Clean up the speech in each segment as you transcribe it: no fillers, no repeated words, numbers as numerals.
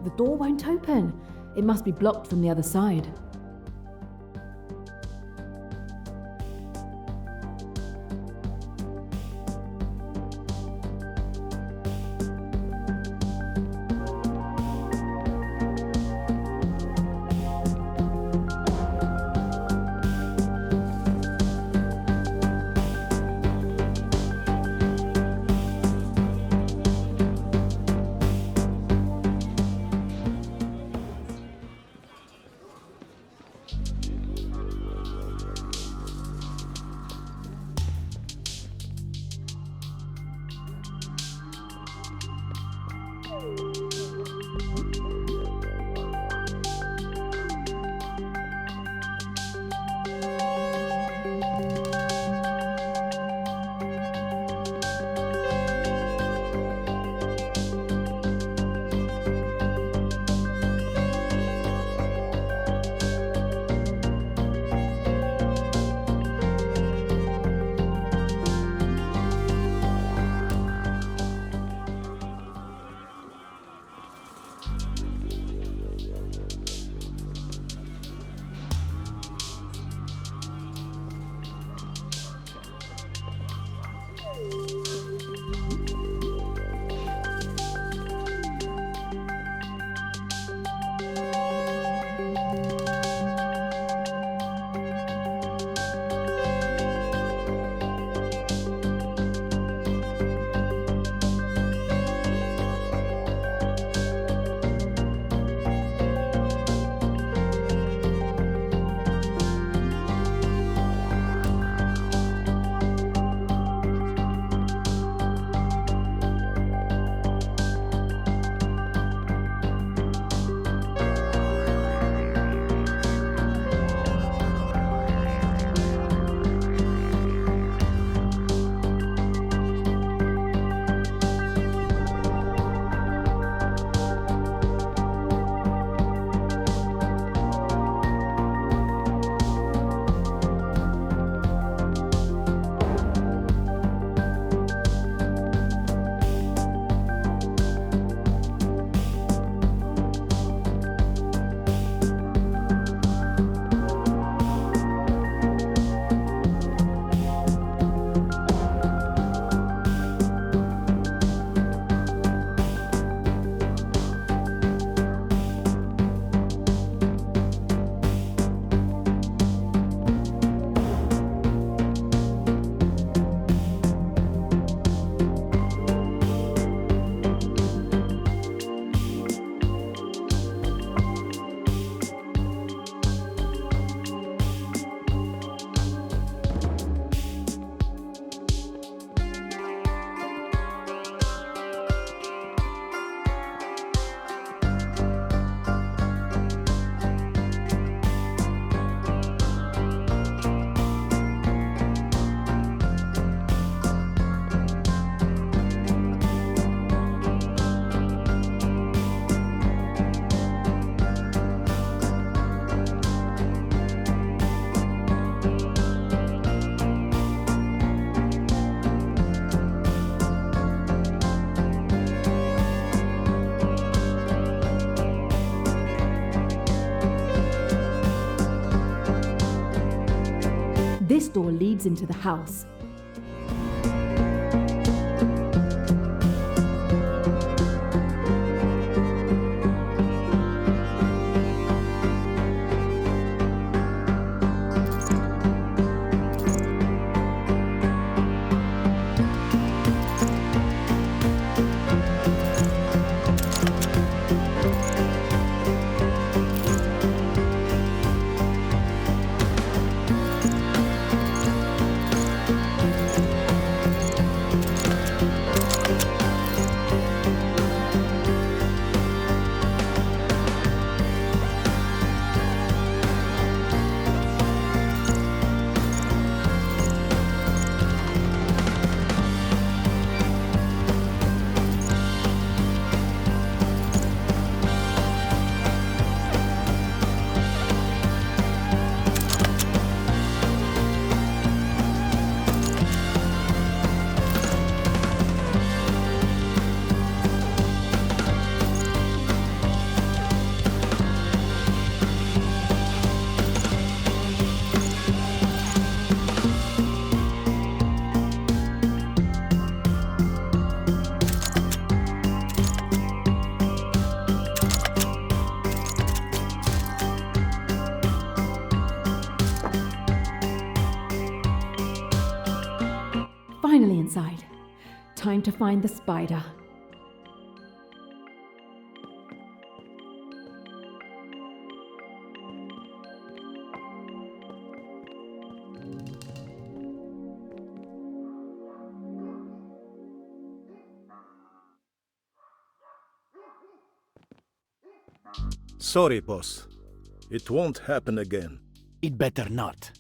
The door won't open. It must be blocked from the other side. This door leads into the house. Time to find the spider. Sorry, boss. It won't happen again. It better not.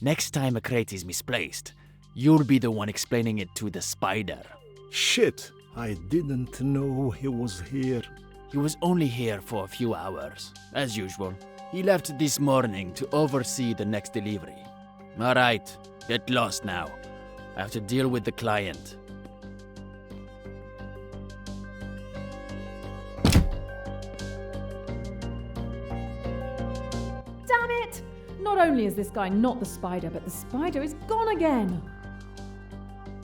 Next time a crate is misplaced, you'll be the one explaining it to the spider. Shit! I didn't know he was here. He was only here for a few hours, as usual. He left this morning to oversee the next delivery. Alright, get lost now. I have to deal with the client. Damn it! Not only is this guy not the spider, but the spider is gone again.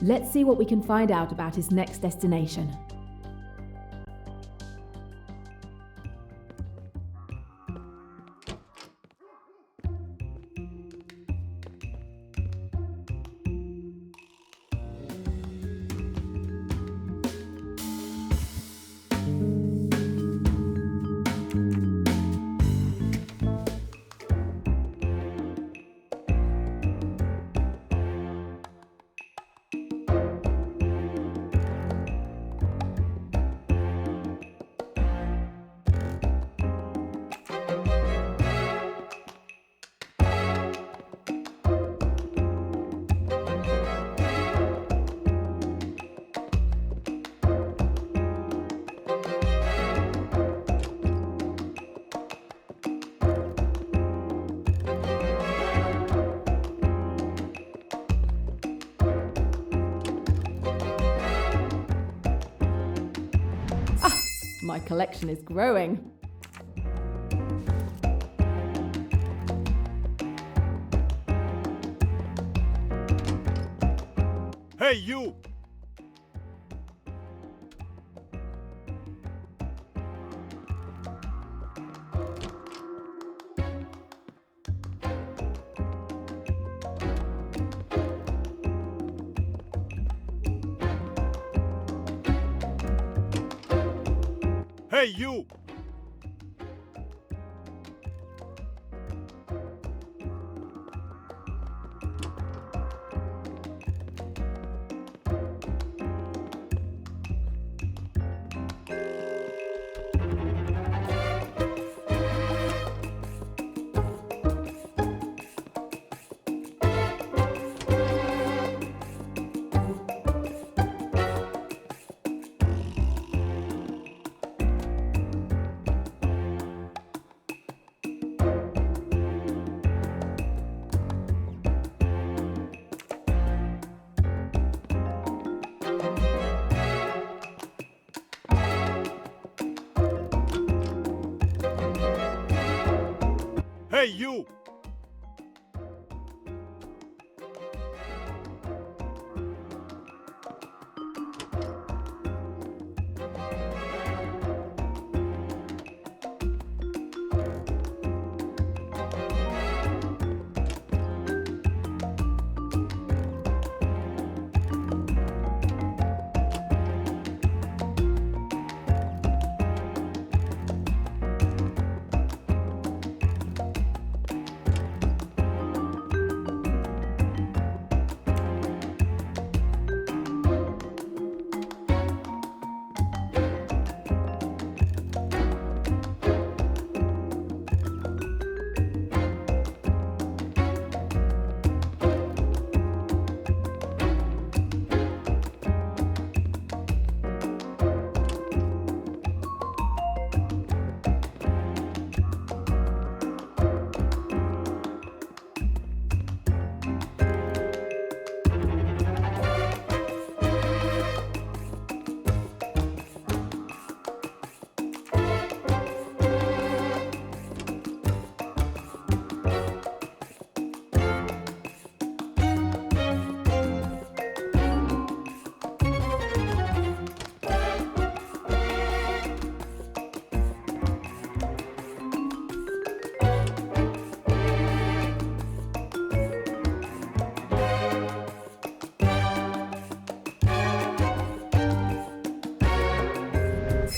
Let's see what we can find out about his next destination. My collection is growing. Hey, you! Hey, you! Hey, you!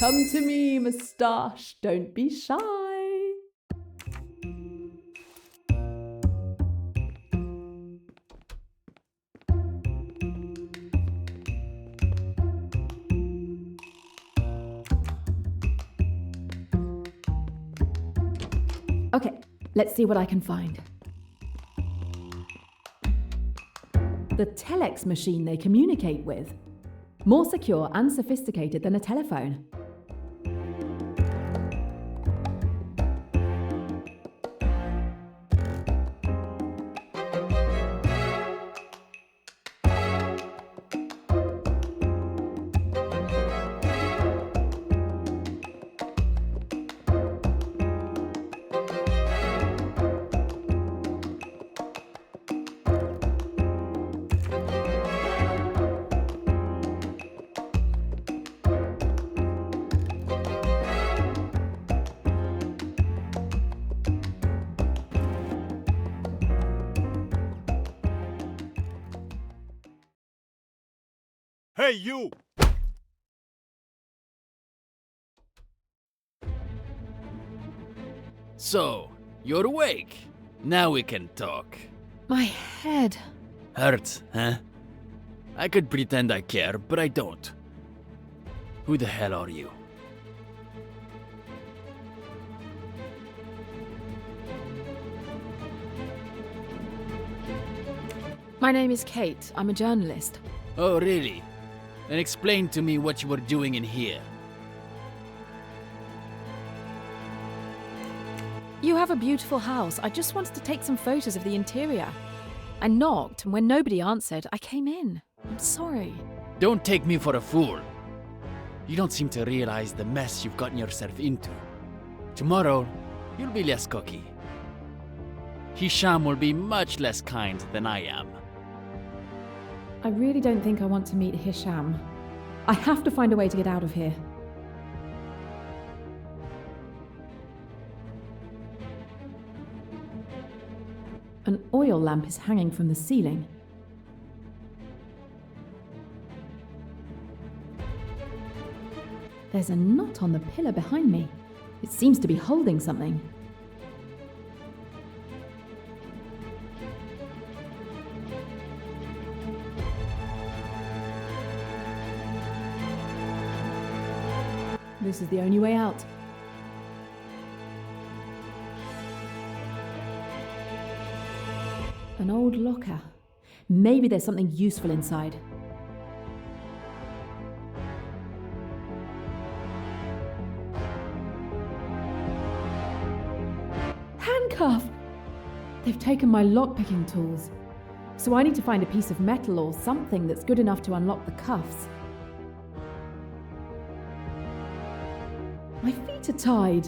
Come to me, moustache. Don't be shy. Okay, let's see what I can find. The telex machine they communicate with. More secure and sophisticated than a telephone. Hey, you! So, you're awake. Now we can talk. My head. Hurts, huh? I could pretend I care, but I don't. Who the hell are you? My name is Kate. I'm a journalist. Oh, really? Then explain to me what you were doing in here. You have a beautiful house. I just wanted to take some photos of the interior. I knocked, and when nobody answered, I came in. I'm sorry. Don't take me for a fool. You don't seem to realize the mess you've gotten yourself into. Tomorrow, you'll be less cocky. Hisham will be much less kind than I am. I really don't think I want to meet Hisham. I have to find a way to get out of here. An oil lamp is hanging from the ceiling. There's a knot on the pillar behind me. It seems to be holding something. This is the only way out. An old locker. Maybe there's something useful inside. Handcuff! They've taken my lockpicking tools. So I need to find a piece of metal or something that's good enough to unlock the cuffs. My feet are tied.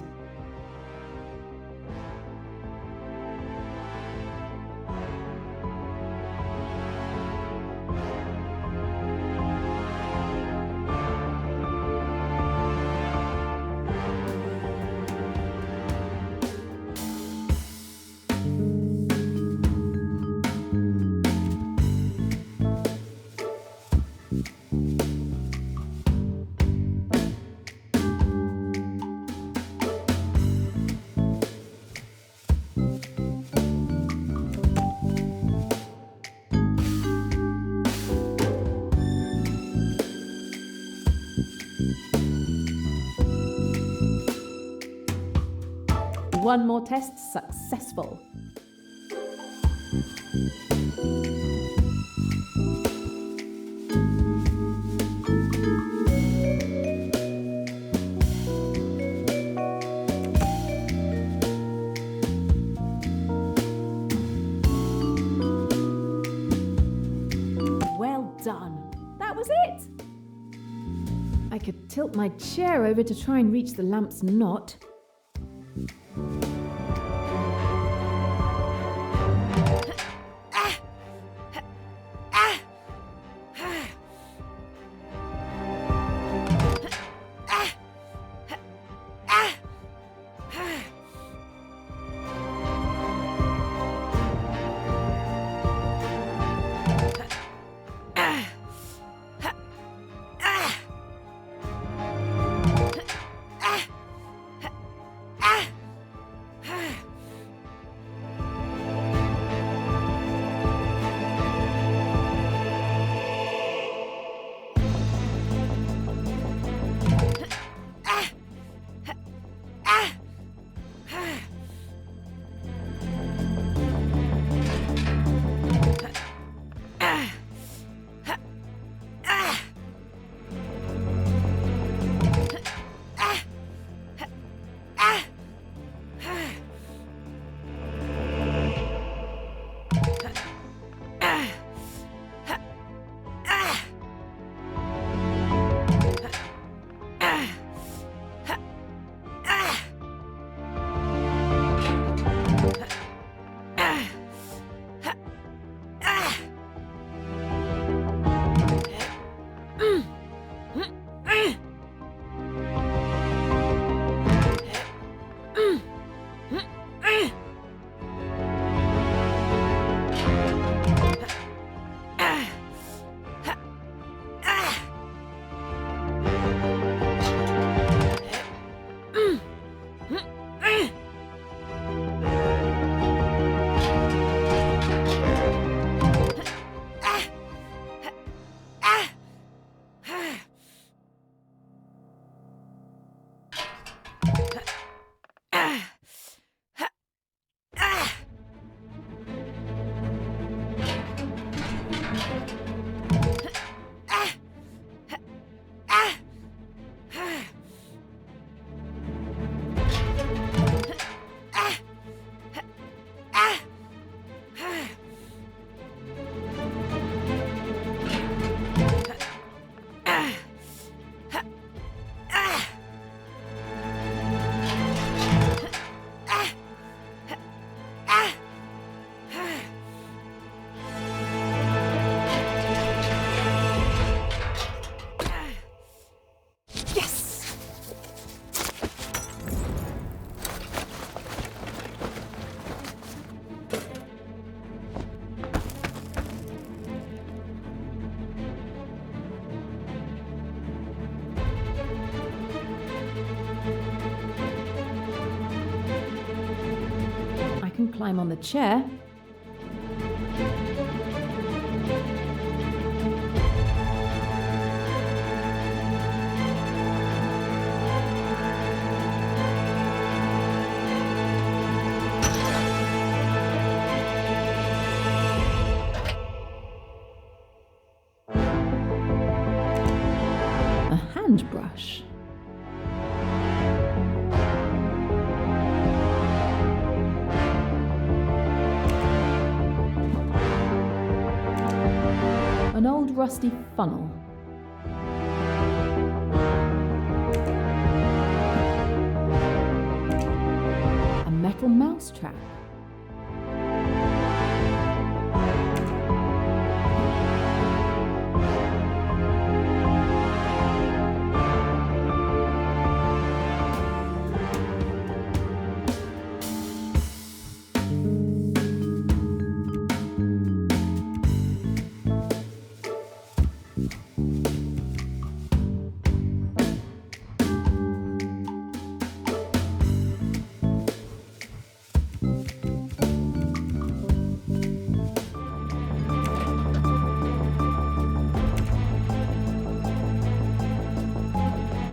One more test successful. Well done. That was it. I could tilt my chair over to try and reach the lamp's knot. climb on the chair. A hand brush. An old rusty funnel. A metal mousetrap.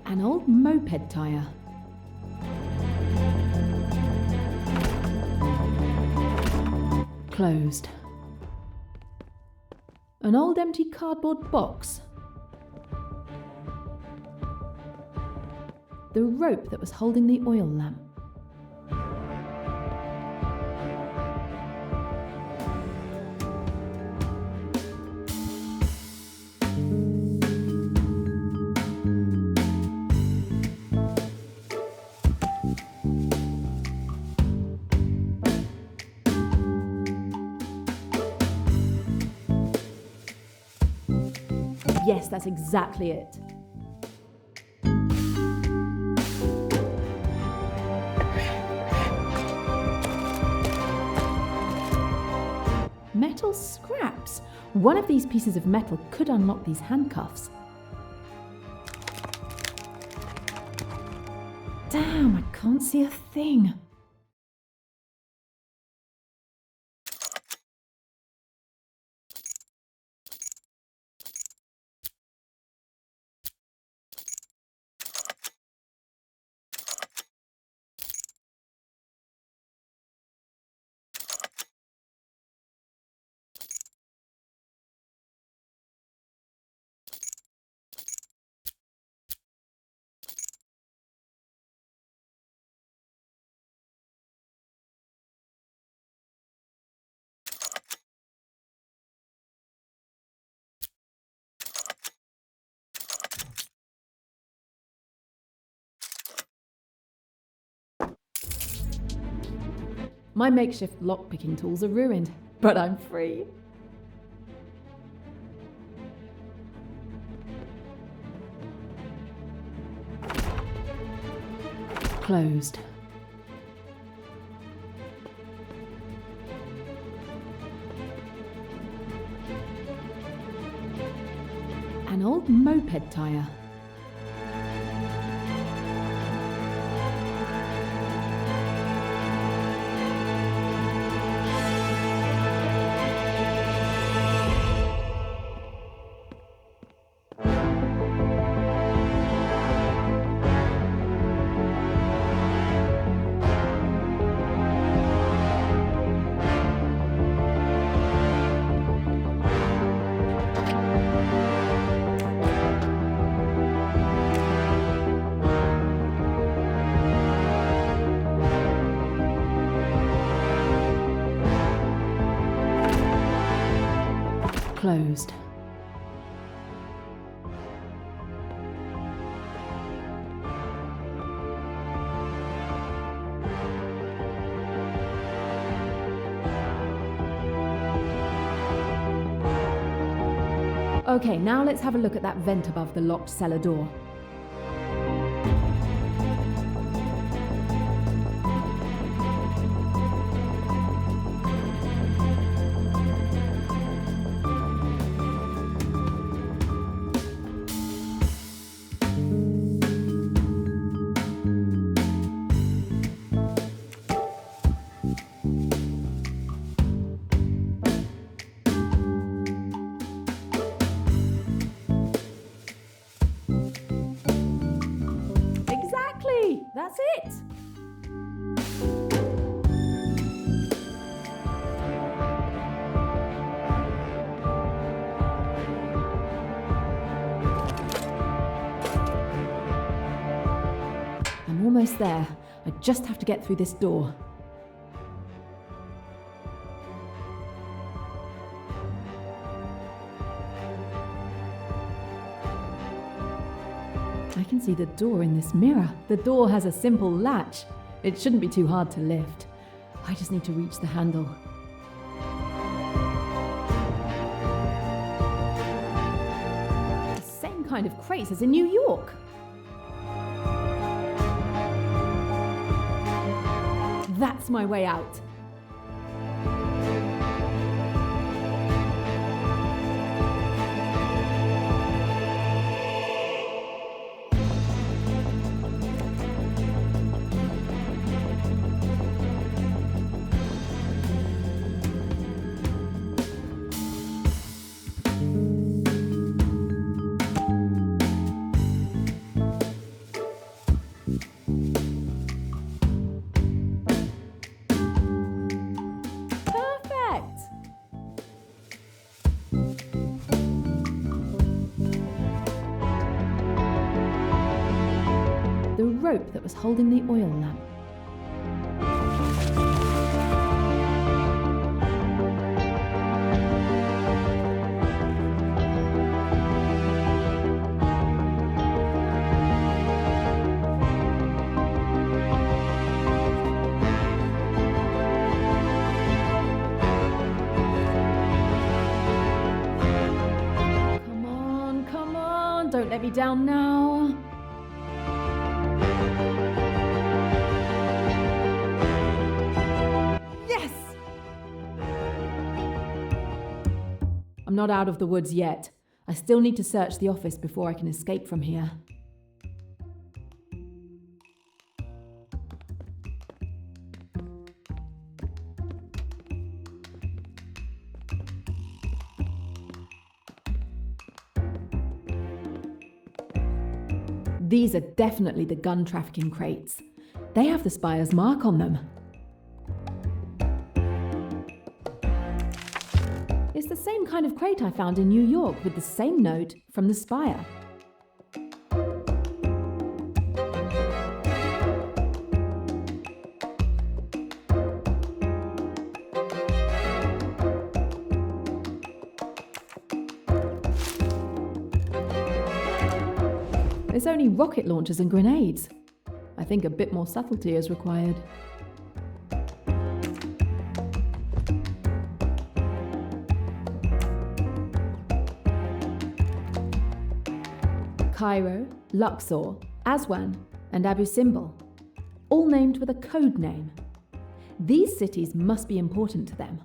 An old moped tyre. Closed. An old empty cardboard box. The rope that was holding the oil lamp. Yes, that's exactly it. Metal scraps. One of these pieces of metal could unlock these handcuffs. Damn, I can't see a thing. My makeshift lock-picking tools are ruined, but I'm free. Closed. An old moped tyre. Closed. Okay, now let's have a look at that vent above the locked cellar door. That's it! I'm almost there. I just have to get through this door. I can see the door in this mirror. The door has a simple latch. It shouldn't be too hard to lift. I just need to reach the handle. The same kind of crates as in New York. That's my way out. The rope that was holding the oil lamp. Come on, don't let me down now. I'm not out of the woods yet. I still need to search the office before I can escape from here. These are definitely the gun trafficking crates. They have the spire's mark on them. It's the same kind of crate I found in New York with the same note from the spire. It's only rocket launchers and grenades. I think a bit more subtlety is required. Cairo, Luxor, Aswan, and Abu Simbel, all named with a code name. These cities must be important to them.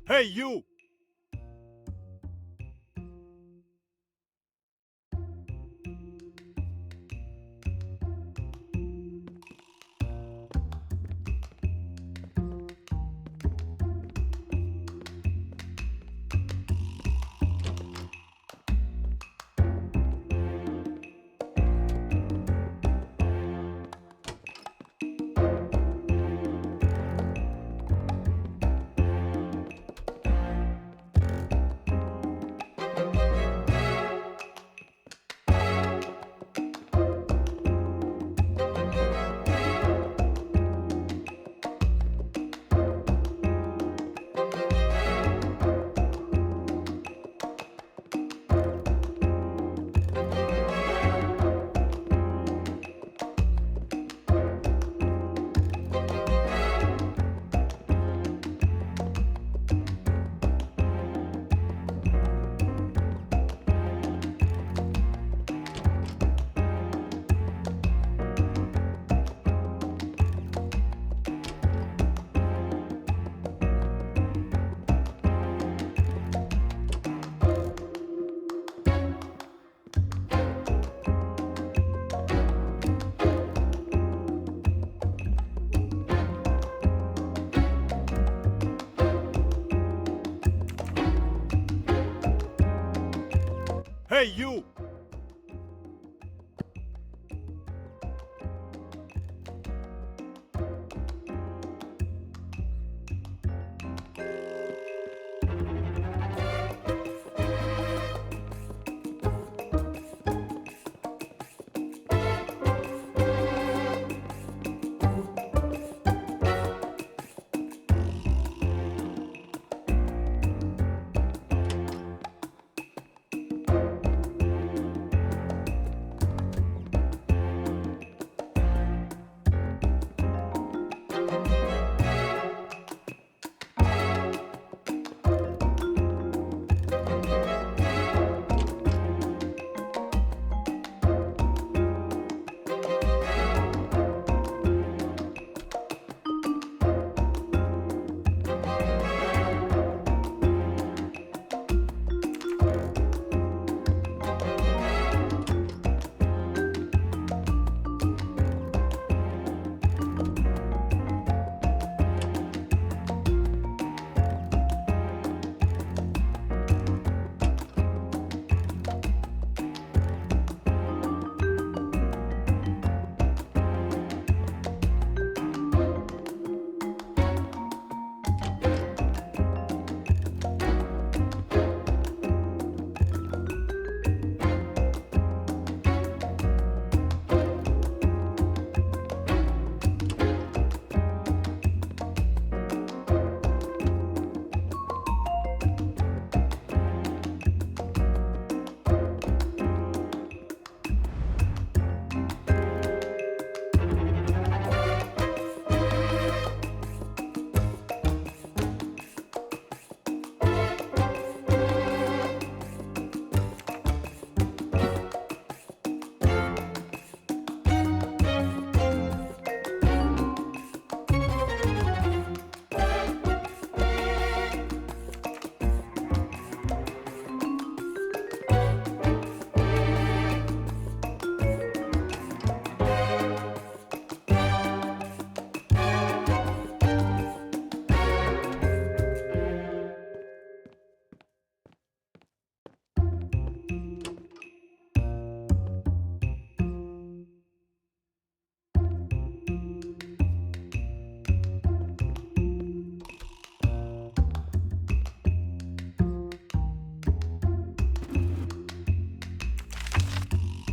Hey, you! Hey, you!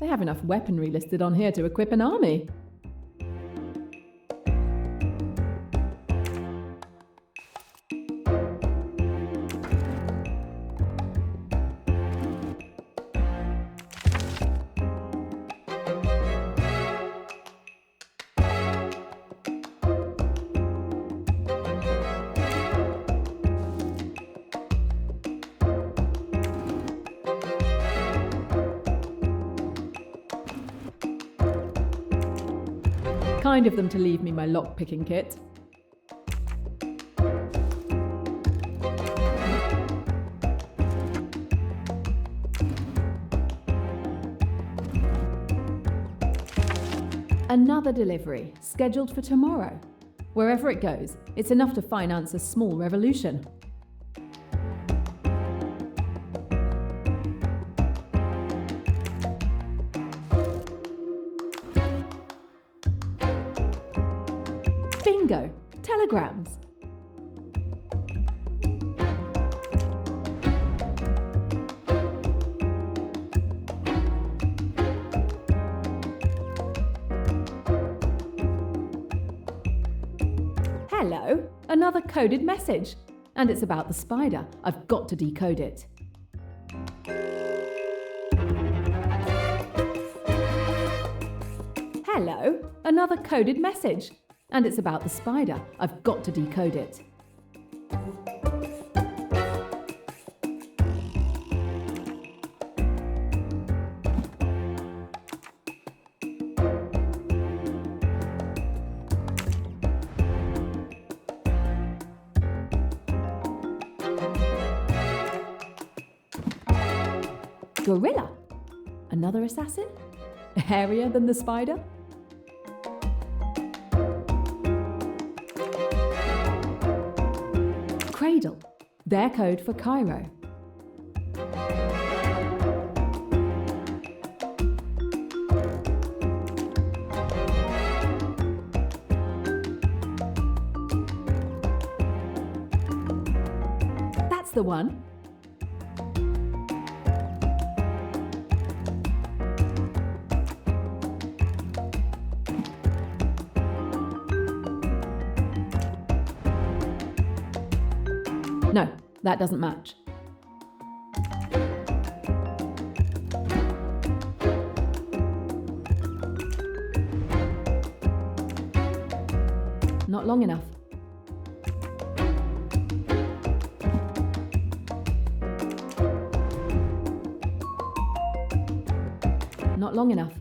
They have enough weaponry listed on here to equip an army. Kind of them to leave me my lock-picking kit. Another delivery, scheduled for tomorrow. Wherever it goes, it's enough to finance a small revolution. Bingo! Telegrams. Hello, another coded message. And it's about the spider. I've got to decode it. Hello, another coded message. And it's about the spider. I've got to decode it. Gorilla. Another assassin? Hairier than the spider? Cradle. Their code for Cairo. That's the one. No, that doesn't match. Not long enough. Not long enough.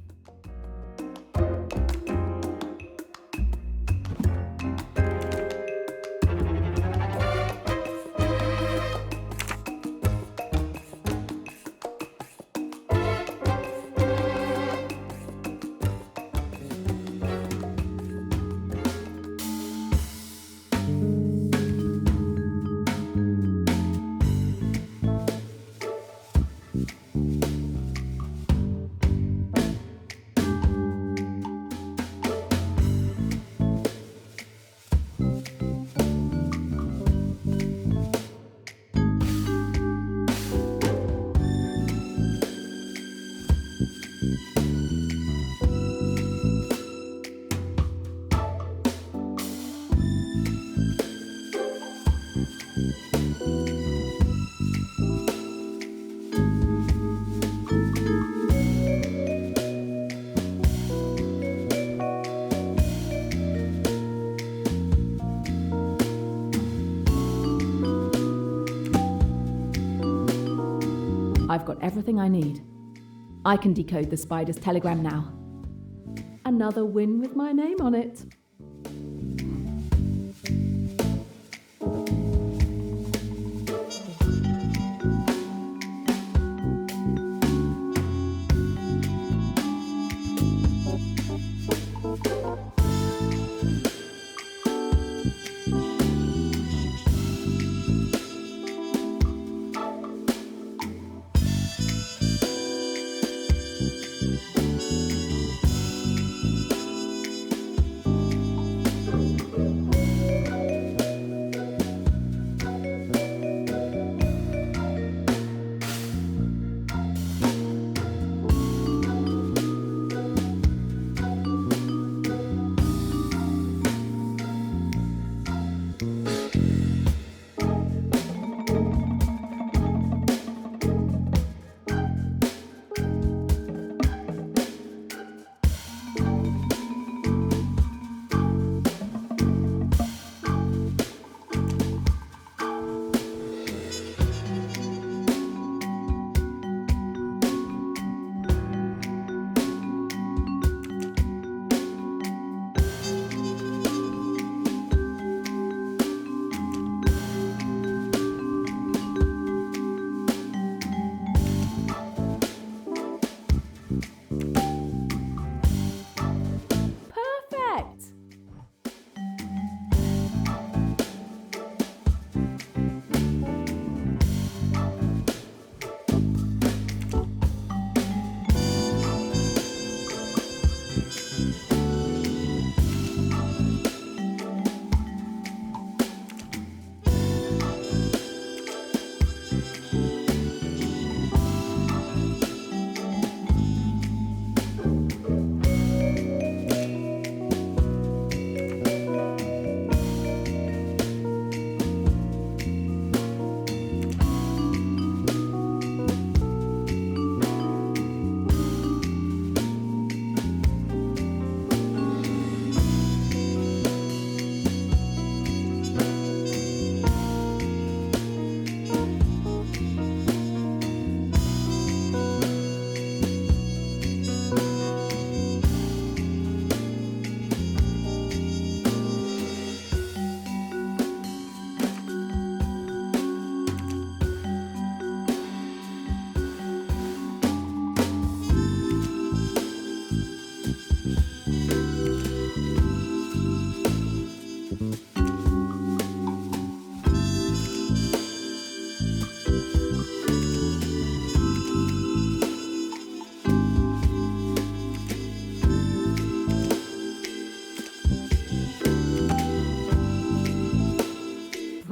I've got everything I need. I can decode the spider's telegram now. Another win with my name on it.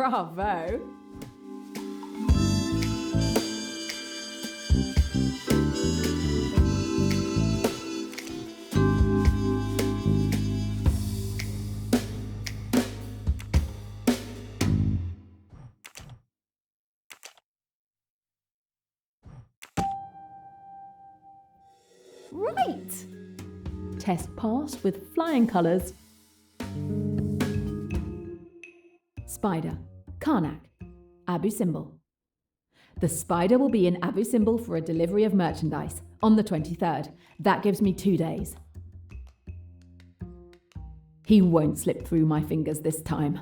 Bravo! Right! Test passed with flying colours. Spider, Karnak, Abu Simbel. The spider will be in Abu Simbel for a delivery of merchandise on the 23rd. That gives me 2 days. He won't slip through my fingers this time.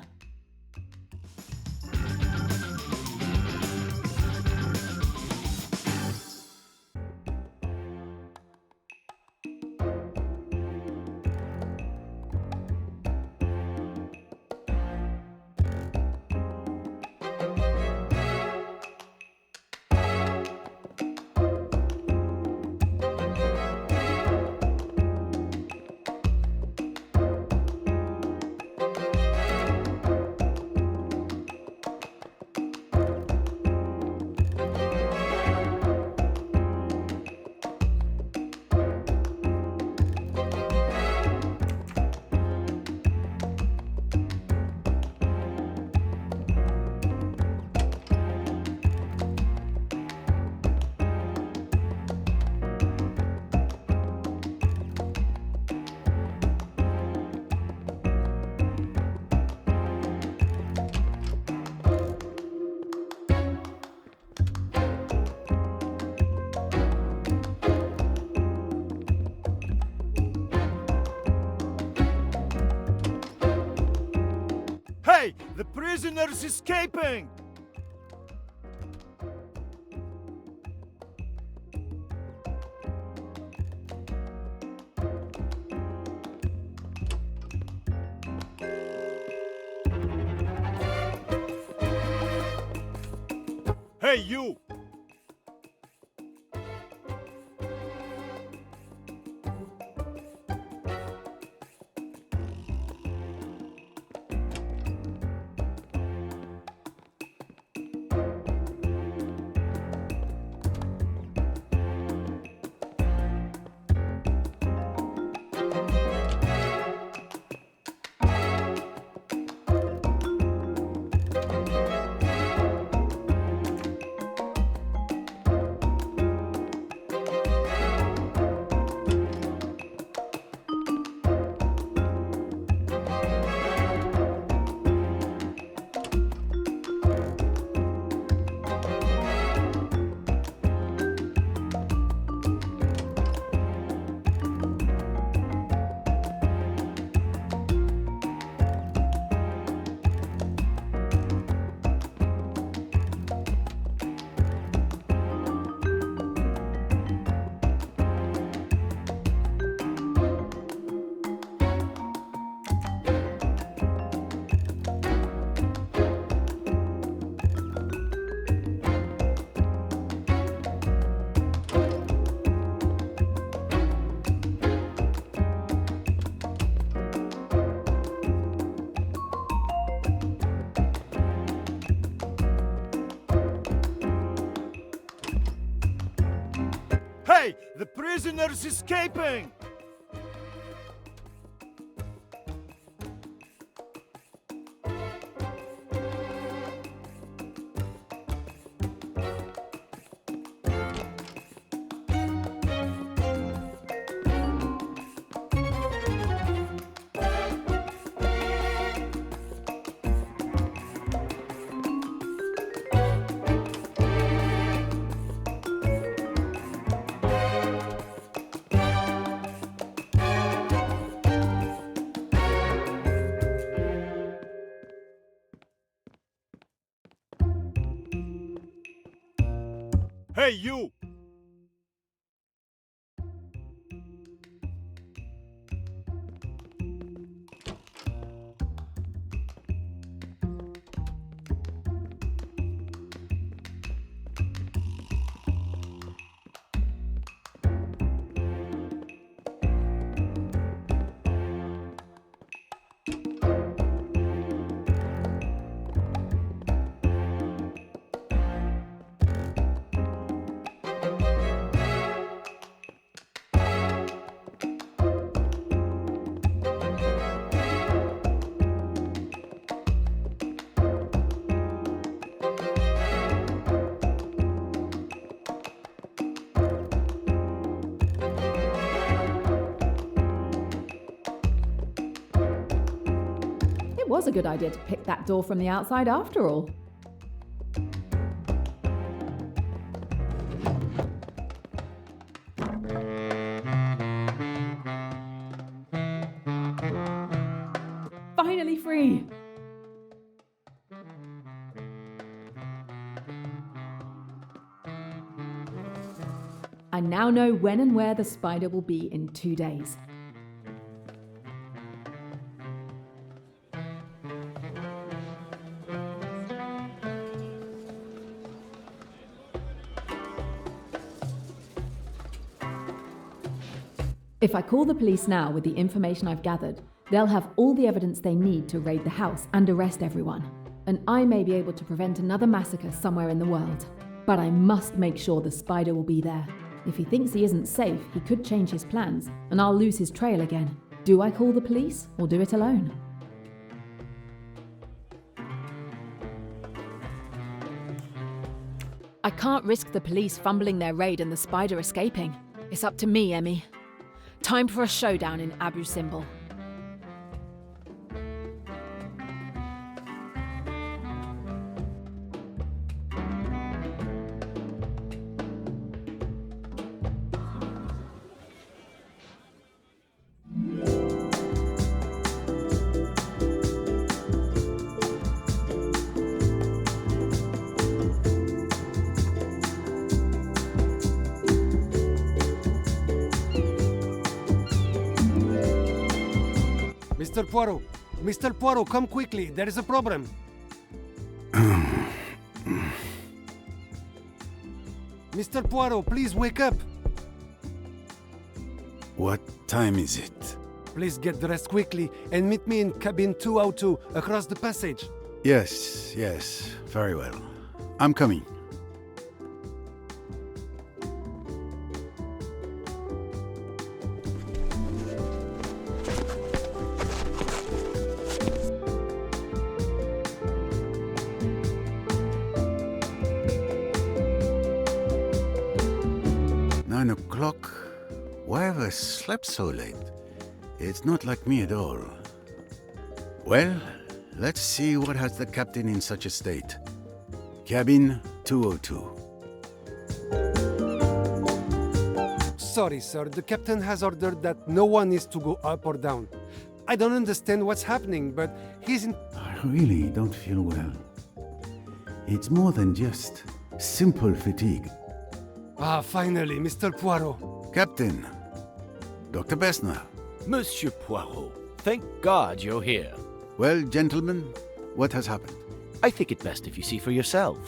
Hey! The prisoner's escaping! Hey, you! Hey! The prisoner's escaping! Hey, you! was a good idea to pick that door from the outside after all. Finally free! I now know when and where the spider will be in 2 days. If I call the police now with the information I've gathered, they'll have all the evidence they need to raid the house and arrest everyone. And I may be able to prevent another massacre somewhere in the world. But I must make sure the spider will be there. If he thinks he isn't safe, he could change his plans, and I'll lose his trail again. Do I call the police or do it alone? I can't risk the police fumbling their raid and the spider escaping. It's up to me, Emmy. Time for a showdown in Abu Simbel. Mr. Poirot, come quickly. There is a problem. Mr. Poirot, please wake up. What time is it? Please get dressed quickly and meet me in cabin 202 across the passage. Yes, very well. I'm coming. Why have I slept so late? It's not like me at all. Well, let's see what has the captain in such a state. Cabin 202. Sorry, sir. The captain has ordered that no one is to go up or down. I don't understand what's happening, but he's in... I really don't feel well. It's more than just simple fatigue. Ah, finally, Mr. Poirot. Captain, Dr. Besner. Monsieur Poirot, thank God you're here. Well, gentlemen, what has happened? I think it best if you see for yourself.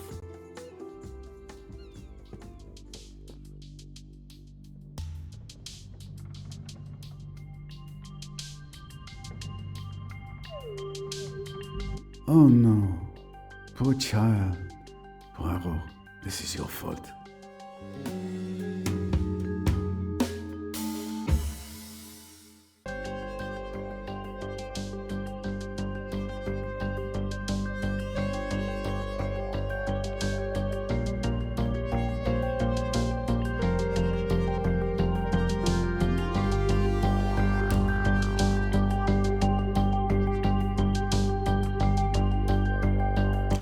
Oh no, poor child. Poirot, this is your fault.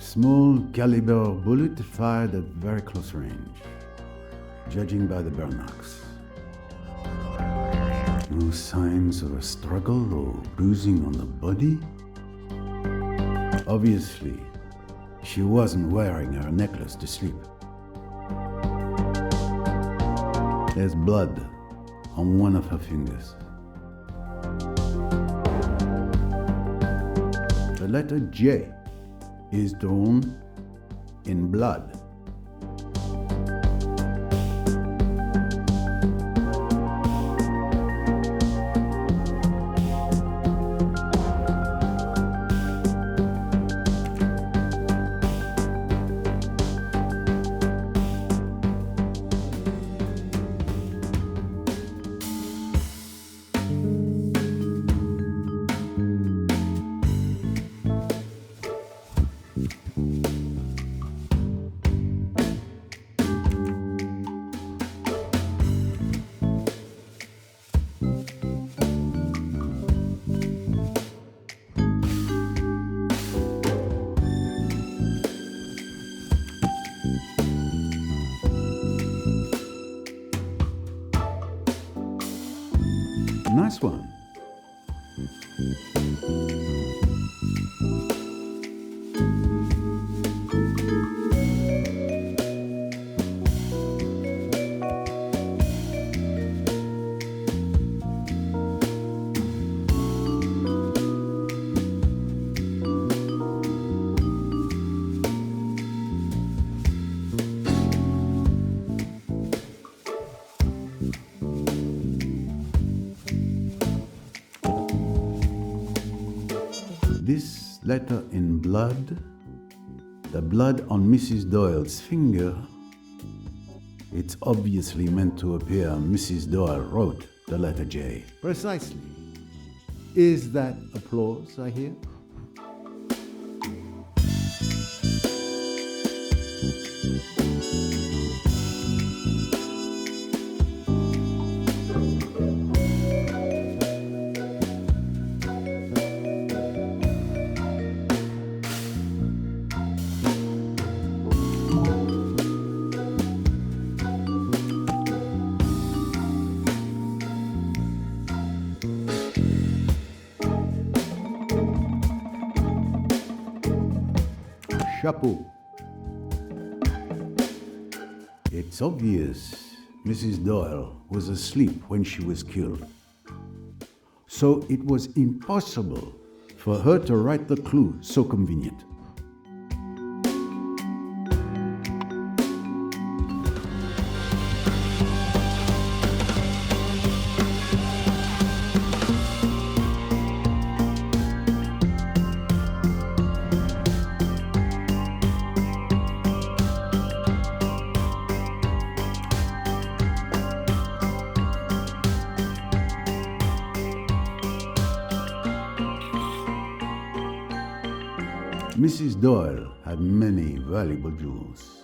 Small caliber bullet fired at very close range, judging by the burn marks. No signs of a struggle or bruising on the body. Obviously, she wasn't wearing her necklace to sleep. There's blood on one of her fingers. The letter J is drawn in blood. Nice one. This letter in blood, the blood on Mrs. Doyle's finger, it's obviously meant to appear Mrs. Doyle wrote the letter J. Precisely. Is that applause I hear? Chapeau. It's obvious Mrs. Doyle was asleep when she was killed. So it was impossible for her to write the clue so convenient. Mrs. Doyle had many valuable jewels.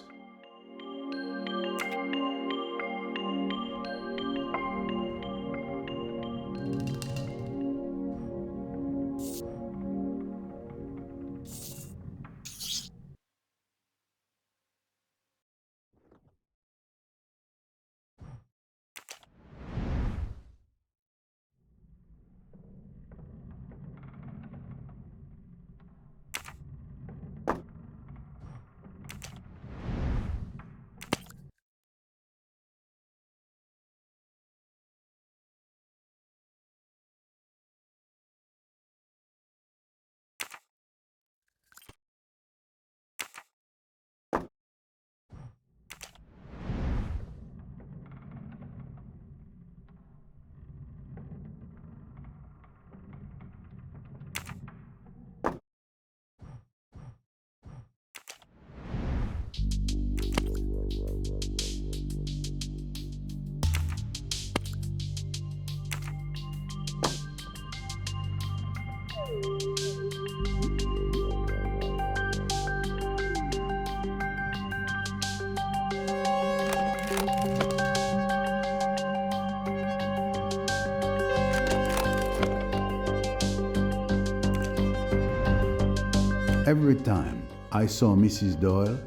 Every time I saw Mrs. Doyle,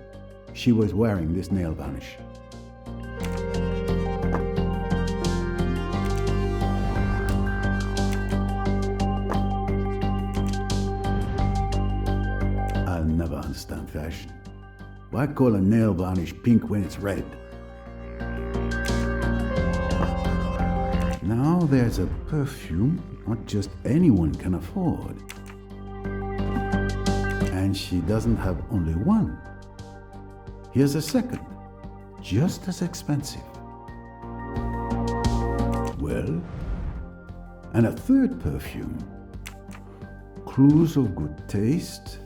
she was wearing this nail varnish. I'll never understand fashion. Why call a nail varnish pink when it's red? Now there's a perfume not just anyone can afford. And she doesn't have only one. Here's a second, just as expensive. Well, and a third perfume. Clues of good taste,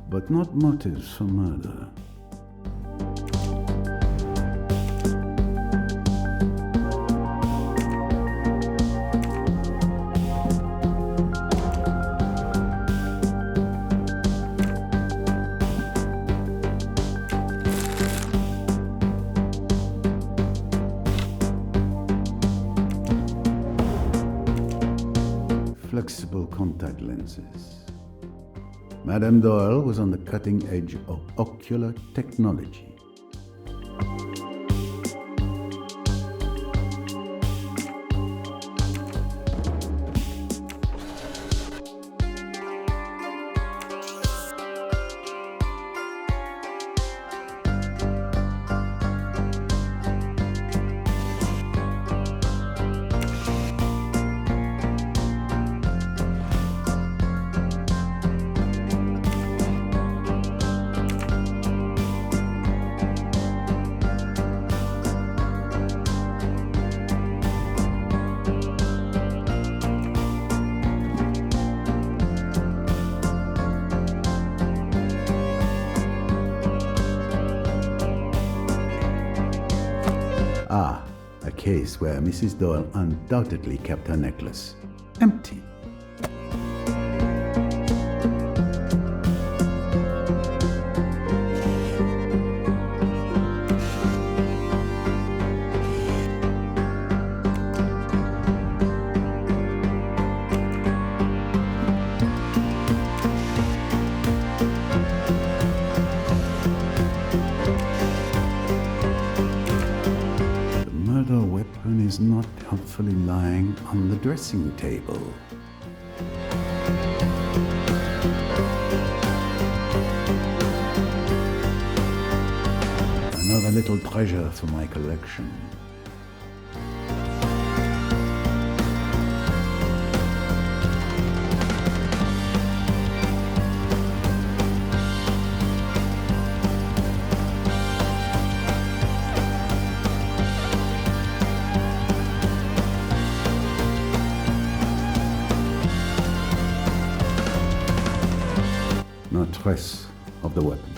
but not motives for murder. Flexible contact lenses. Madame Doyle was on the cutting edge of ocular technology. case where Mrs. Doyle undoubtedly kept her necklace empty. The weapon is not helpfully lying on the dressing table. Another little treasure for my collection. No trace of the weapon.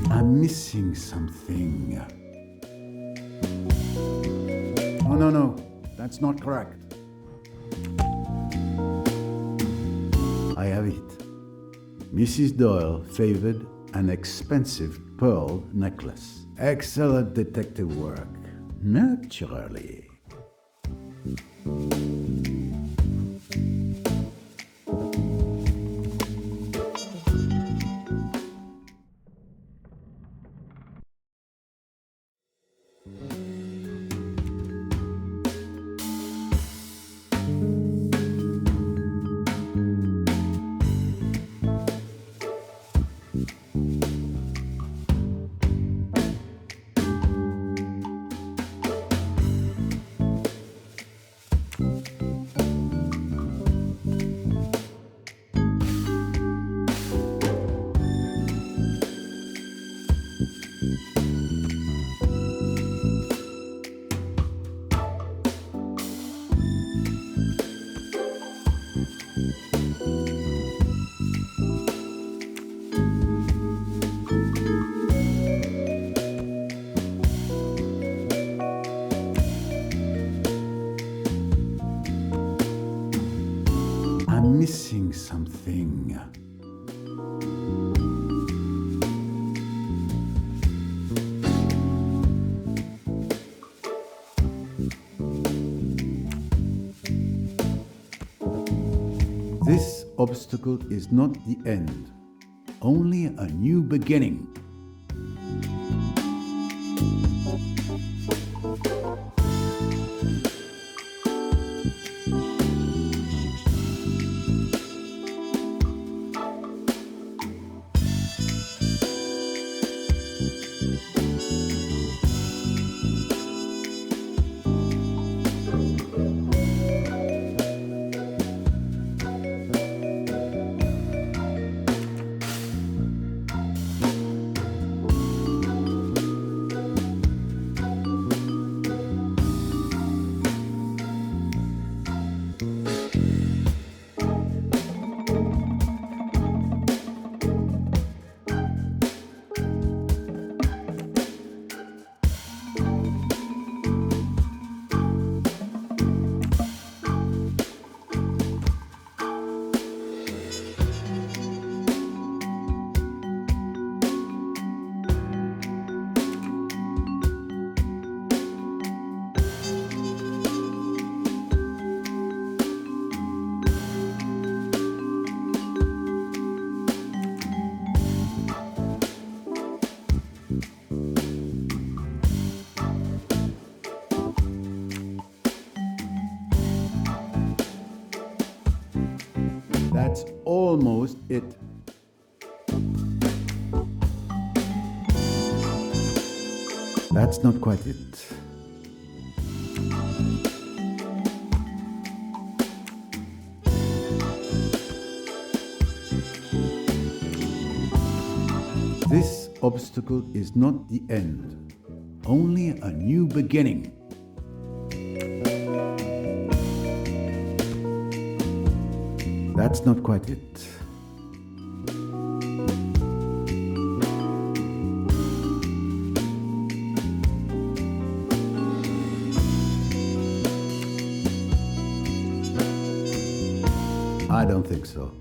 I'm missing something. Oh, no, that's not correct. I have it. Mrs. Doyle favored an expensive pearl necklace. Excellent detective work. Naturally. I'm missing something. This obstacle is not the end, only a new beginning. almost it. That's not quite it. This obstacle is not the end, only a new beginning. That's not quite it. I don't think so.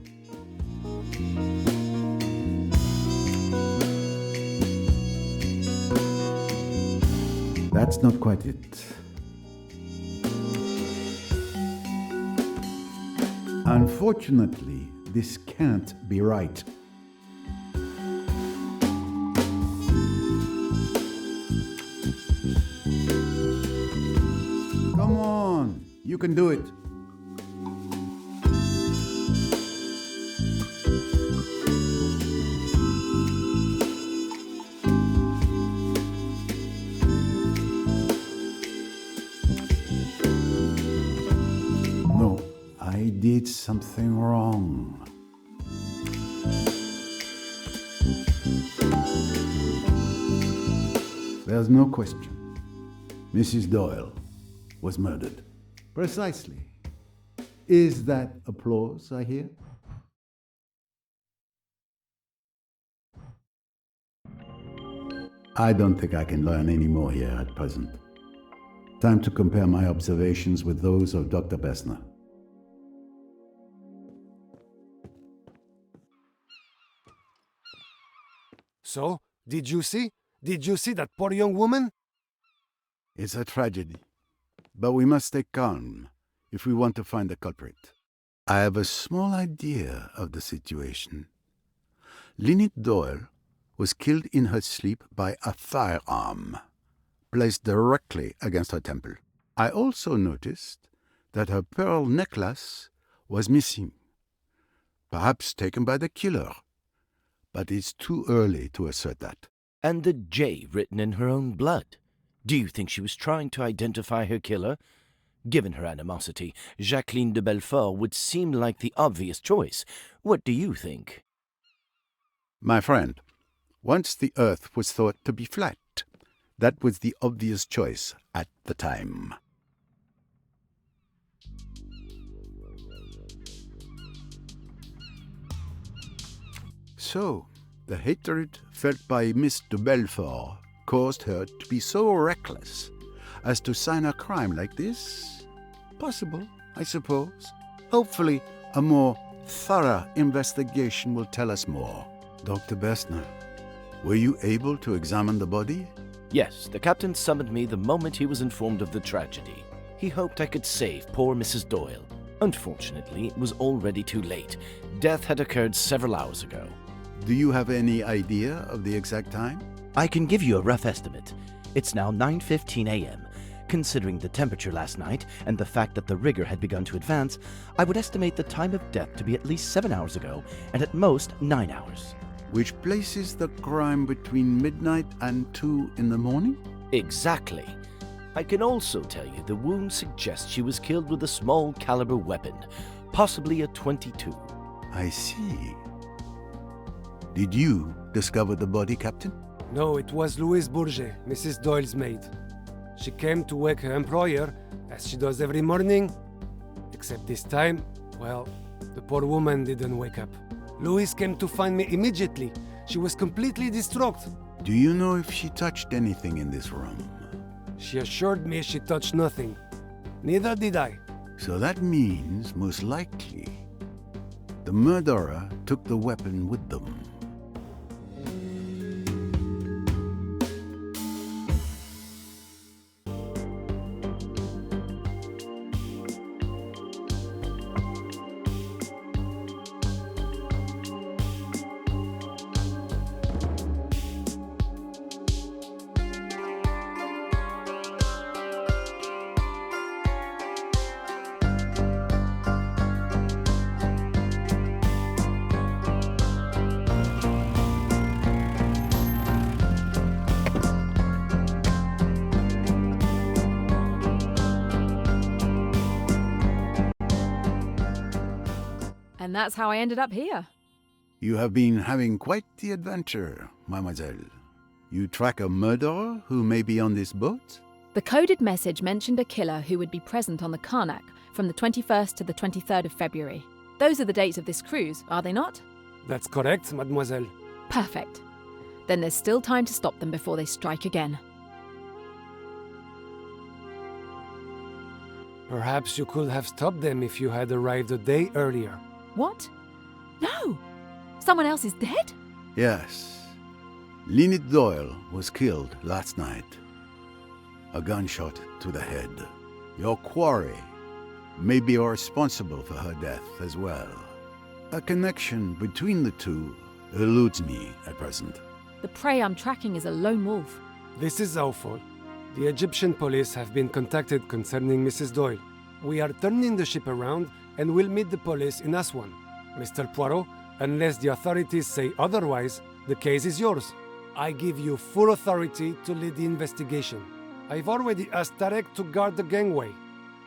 That's not quite it. Unfortunately, this can't be right. Come on, you can do it. No, I did something wrong. There's no question. Mrs. Doyle was murdered. Precisely. Is that applause I hear? I don't think I can learn any more here at present. Time to compare my observations with those of Dr. Bessner. So, did you see? Did you see that poor young woman? It's a tragedy, but we must stay calm if we want to find the culprit. I have a small idea of the situation. Lynette Doyle was killed in her sleep by a firearm placed directly against her temple. I also noticed that her pearl necklace was missing, perhaps taken by the killer, but it's too early to assert that. And the J written in her own blood. Do you think she was trying to identify her killer? Given her animosity, Jacqueline de Belfort would seem like the obvious choice. What do you think? My friend, once the Earth was thought to be flat, that was the obvious choice at the time. So, the hatred felt by Miss de Belfort caused her to be so reckless as to sign a crime like this? Possible, I suppose. Hopefully, a more thorough investigation will tell us more. Dr. Bessner, were you able to examine the body? Yes, the captain summoned me the moment he was informed of the tragedy. He hoped I could save poor Mrs. Doyle. Unfortunately, it was already too late. Death had occurred several hours ago. Do you have any idea of the exact time? I can give you a rough estimate. It's now 9:15 a.m. Considering the temperature last night and the fact that the rigor had begun to advance, I would estimate the time of death to be at least 7 hours ago, and at most 9 hours. Which places the crime between midnight and 2 in the morning? Exactly. I can also tell you the wound suggests she was killed with a small caliber weapon, possibly a .22. I see. Did you discover the body, Captain? No, it was Louise Bourget, Mrs. Doyle's maid. She came to wake her employer, as she does every morning. Except this time, well, the poor woman didn't wake up. Louise came to find me immediately. She was completely distraught. Do you know if she touched anything in this room? She assured me she touched nothing. Neither did I. So that means, most likely, the murderer took the weapon with them. And that's how I ended up here. You have been having quite the adventure, mademoiselle. You track a murderer who may be on this boat? The coded message mentioned a killer who would be present on the Karnak from the 21st to the 23rd of February. Those are the dates of this cruise, are they not? That's correct, mademoiselle. Perfect. Then there's still time to stop them before they strike again. Perhaps you could have stopped them if you had arrived a day earlier. What? No! Someone else is dead? Yes. Lynette Doyle was killed last night. A gunshot to the head. Your quarry may be responsible for her death as well. A connection between the two eludes me at present. The prey I'm tracking is a lone wolf. This is awful. The Egyptian police have been contacted concerning Mrs. Doyle. We are turning the ship around and will meet the police in Aswan. Mr. Poirot, unless the authorities say otherwise, the case is yours. I give you full authority to lead the investigation. I've already asked Tarek to guard the gangway.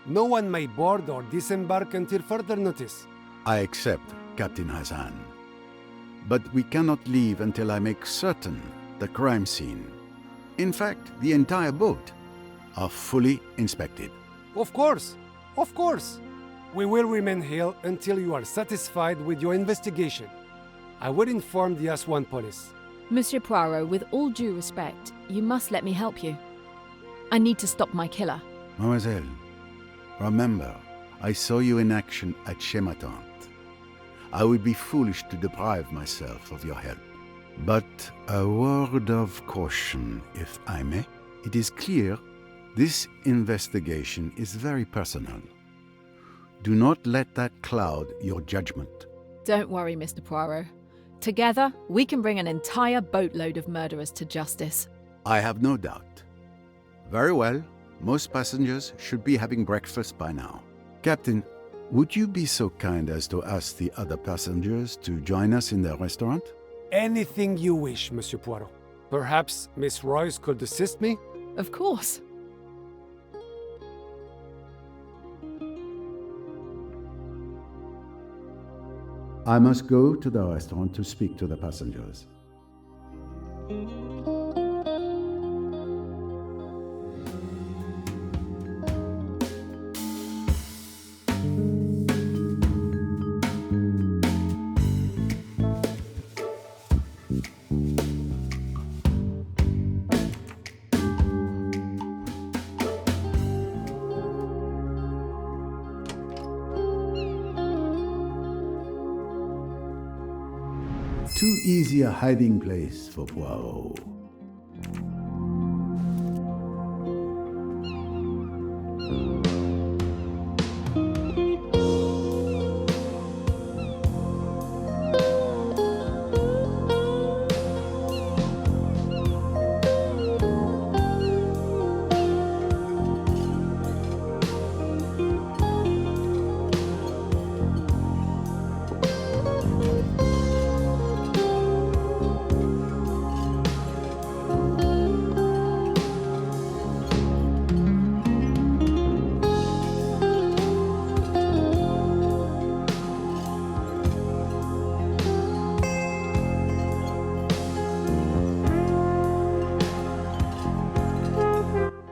No one may board or disembark until further notice. I accept, Captain Hassan. But we cannot leave until I make certain the crime scene, in fact, the entire boat, are fully inspected. Of course, of course. We will remain here until you are satisfied with your investigation. I will inform the Aswan police. Monsieur Poirot, with all due respect, you must let me help you. I need to stop my killer. Mademoiselle, remember, I saw you in action at Chematante. I would be foolish to deprive myself of your help. But a word of caution, if I may. It is clear this investigation is very personal. Do not let that cloud your judgment. Don't worry, Mr. Poirot. Together, we can bring an entire boatload of murderers to justice. I have no doubt. Very well. Most passengers should be having breakfast by now. Captain, would you be so kind as to ask the other passengers to join us in the restaurant? Anything you wish, Monsieur Poirot. Perhaps Miss Royce could assist me? Of course. I must go to the restaurant to speak to the passengers. Too easy a hiding place for Poirot.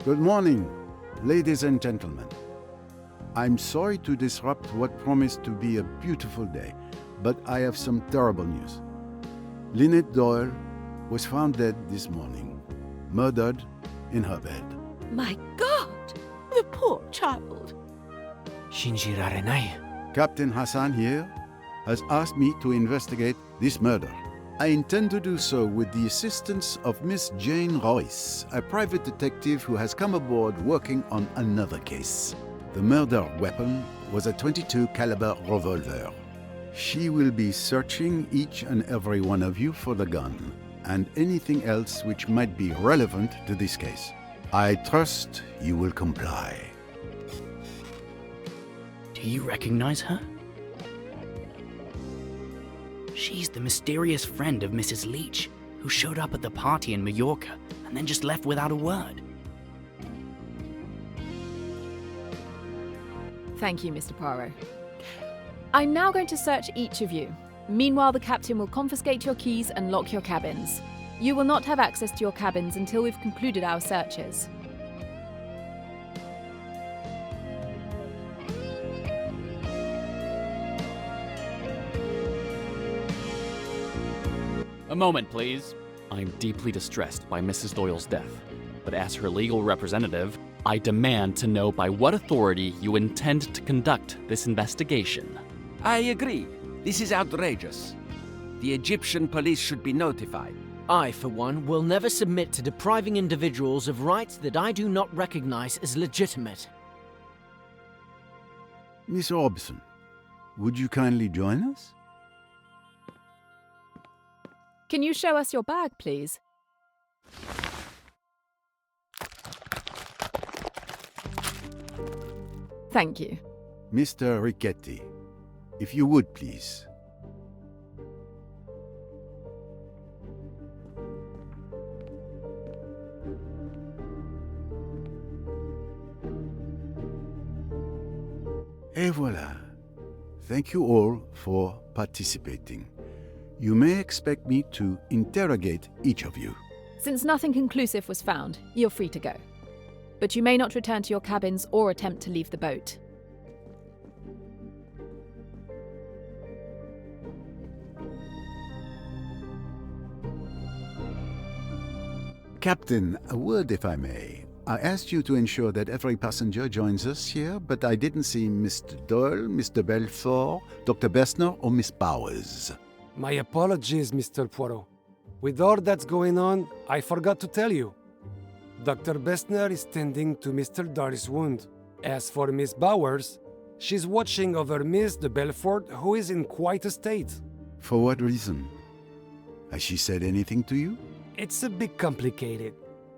Good morning, ladies and gentlemen. I'm sorry to disrupt what promised to be a beautiful day, but I have some terrible news. Lynette Doyle was found dead this morning, murdered in her bed. My God! The poor child. Captain Hassan here has asked me to investigate this murder. I intend to do so with the assistance of Miss Jane Royce, a private detective who has come aboard working on another case. The murder weapon was a .22 caliber revolver. She will be searching each and every one of you for the gun and anything else which might be relevant to this case. I trust you will comply. Do you recognize her? She's the mysterious friend of Mrs. Leach, who showed up at the party in Mallorca and then just left without a word. Thank you, Mr. Poirot. I'm now going to search each of you. Meanwhile, the captain will confiscate your keys and lock your cabins. You will not have access to your cabins until we've concluded our searches. A moment, please. I'm deeply distressed by Mrs. Doyle's death, but as her legal representative, I demand to know by what authority you intend to conduct this investigation. I agree. This is outrageous. The Egyptian police should be notified. I, for one, will never submit to depriving individuals of rights that I do not recognize as legitimate. Miss Robson, would you kindly join us? Can you show us your bag, please? Thank you. Mr. Richetti, if you would, please. Et voilà. Thank you all for participating. You may expect me to interrogate each of you. Since nothing conclusive was found, you're free to go. But you may not return to your cabins or attempt to leave the boat. Captain, a word if I may. I asked you to ensure that every passenger joins us here, but I didn't see Mr. Doyle, Mr. Belfort, Dr. Bessner, or Miss Powers. My apologies, Mr. Poirot. With all that's going on, I forgot to tell you. Dr. Bessner is tending to Mr. Doyle's wound. As for Miss Bowers, she's watching over Miss de Belfort, who is in quite a state. For what reason? Has she said anything to you? It's a bit complicated.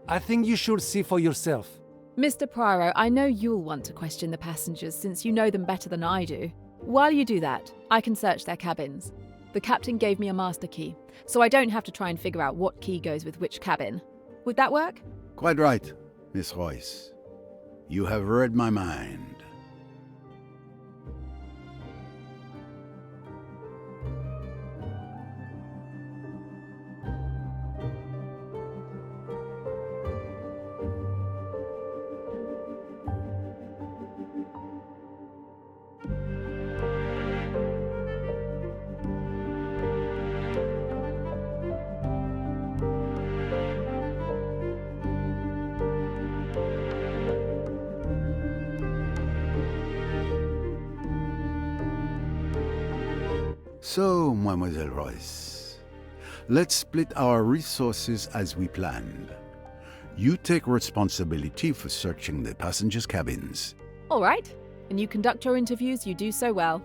I think you should see for yourself. Mr. Poirot, I know you'll want to question the passengers since you know them better than I do. While you do that, I can search their cabins. The captain gave me a master key, so I don't have to try and figure out what key goes with which cabin. Would that work? Quite right, Miss Royce. You have read my mind. So, Mademoiselle Royce, let's split our resources as we planned. You take responsibility for searching the passengers' cabins. All right. And you conduct your interviews, you do so well.